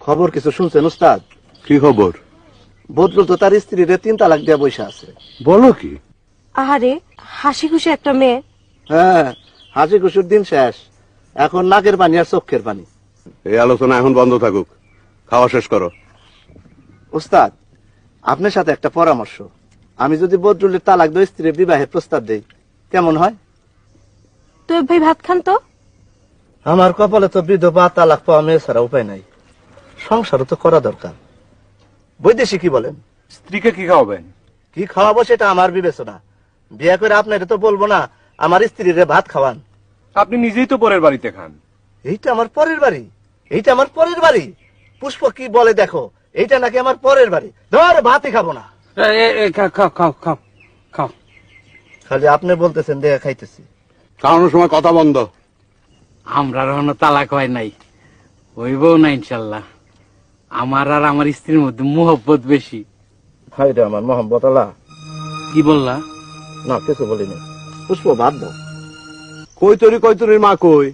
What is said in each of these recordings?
খবর কিছু শুনছেন উস্তাদ? কি খবর? বদলু তো তার স্ত্রীর 3 তালাক দিয়ে বসে আছে। বলো কি? আহারে, হাসি খুশি একটা মেয়ে। হ্যাঁ, হাসি খুশির দিন শেষ, এখন নাকের পানি আর চোখের পানি। এই আলোচনা এখন বন্ধ থাকুক, খাওয়া শেষ করো। উস্তাদ, আপনার সাথে একটা পরামর্শ। আমি যদি বদরুলের তালাক দিয়ে স্ত্রীর বিবাহের প্রস্তাব দেই কেমন হয়? তো ভাই ভাত খান তো। আমার কপালে তো বিধবা তালাক পাওয়া মেয়ে ছাড়া উপায় নাই, সংসারও তো করা দরকার। বৈদেশিক কি বলেন? স্ত্রীকে কি খাওয়াবেন? কি খাওয়াবো সেটা আমার বিবেচনা। বিয়ে করে আপনার তো বলবো না আমার স্ত্রীরে ভাত খাওয়ান। আপনি নিজেই তো পরের বাড়িতে খান। এইটা আমার পরের বাড়ি, এইটা আমার পরের বাড়ি। পুষ্প কি বলে দেখো, এইটা নাকি আমার পরের বাড়ি। ধর ভাতই খাবো না। খাও খাও খাও খাও খাও। খালি আপনি বলতেছেন দেখা খাইতেছি। খাওয়ানোর সময় কথা বন্ধ। আমরা এখনো তালাক হয় নাই, হইবও না ইনশাল্লাহ। আমার আর আমার স্ত্রীর মধ্যে মোহব্বত বেশি। হাই রে আমার মোহাম্মদ আল্লাহ। কি বললা? না কিছু বলিনি। পুষ্প ভাত দাও। কই তরির মা কই?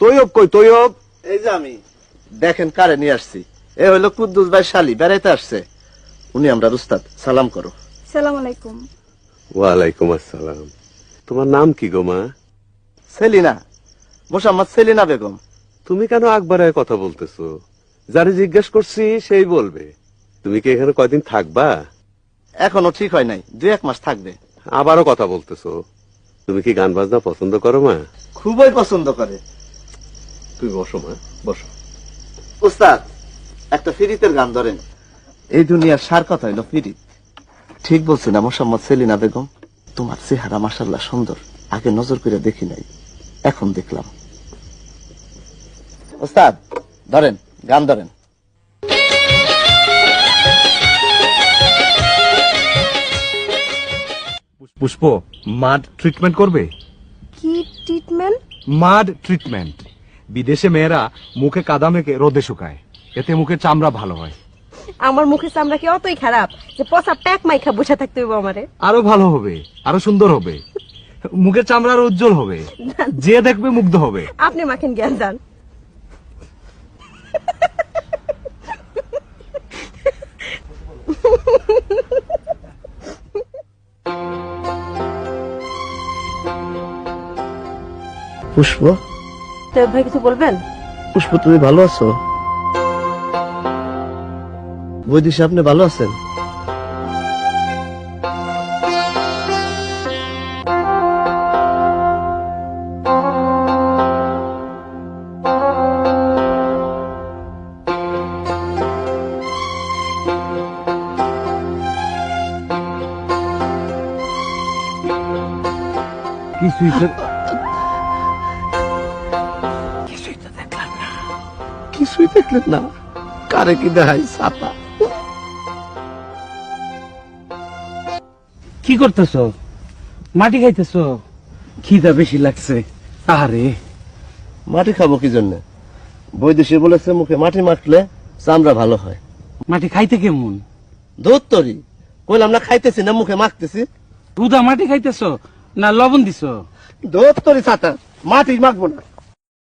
তৈয়ব কই তৈয়ব? এই যে আমি, দেখেন কারে নিয়ে আসছি। এ হইলো কুদ্দুস ভাই শালি, বেড়াইতে আসছে। উনি আমরা উস্তাদ, সালাম করো। সালাম আলাইকুম। ওয়ালাইকুম আসসালাম। তোমার নাম কি গো মা? সেলিনা, মোসাম্মদ সেলিনা বেগম। তুমি কেন আকবরায় কথা বলতেছো? যারে জিজ্ঞেস করছি সেই বলবে। তুমি কি এখানে কয়দিন থাকবা? এখনো ঠিক হয় নাই, 2-1 মাস থাকবে। আবারও কথা বলতেছো। তুমি কি গান বাজনা পছন্দ করো মা? খুবই পছন্দ করে। তুই বসো মা, বসো। উস্তাদ, একটা ফিরিতের গান ধরেন। এই দুনিয়ার সার কথা হইলো ফিরিত। ঠিক বলছি না মোসাম্মদ সেলিনা বেগম? তোমার চেহারা মাশাআল্লাহ সুন্দর, আগে নজর করে দেখি নাই, এখন দেখলাম। উস্তাদ ধরেন, গান ধরেন। পুষ্প, মাড ট্রিটমেন্ট করবে? কি ট্রিটমেন্ট? মাড ট্রিটমেন্ট। বিদেশে মেয়েরা মুখে কাদা মেখে রোদে শুকায়, এতে মুখের চামড়া ভালো হয়। আমার মুখে চামড়া কি অতই খারাপ যে পচা প্যাক মাইখা বসে থাকতে হইব আমারে? আরো ভালো হবে, আরো সুন্দর হবে, মুখের চামড়া আরো উজ্জ্বল হবে, যে দেখবে মুগ্ধ হবে। আপনি মাখেন জ্ঞান যান। পুষ্প, তো ভাই কিছু বলবেন? পুষ্প তুমি ভালো আছো? বৈদিশী আপনি ভালো আছেন? কিছুই তো কিছুই দেখলেন না? কারে কি দেখাই ছাতা। কি করতেছ? মাটি খাইতেছ? খিদা বেশি লাগছে। আরে মাটি খাবো কি জন্য? বৈদেশী বলেছে মুখে মাটি মাখলে চামড়া ভালো হয়। মাটি খাইতে কেমন? দুধ তরি কইলাম না, খাইতেছি না, মুখে মাখতেছি। দুধা মাটি খাইতেছ না লবণ দিছ? দুধ তরি ছাতা, মাটি মাখবো না।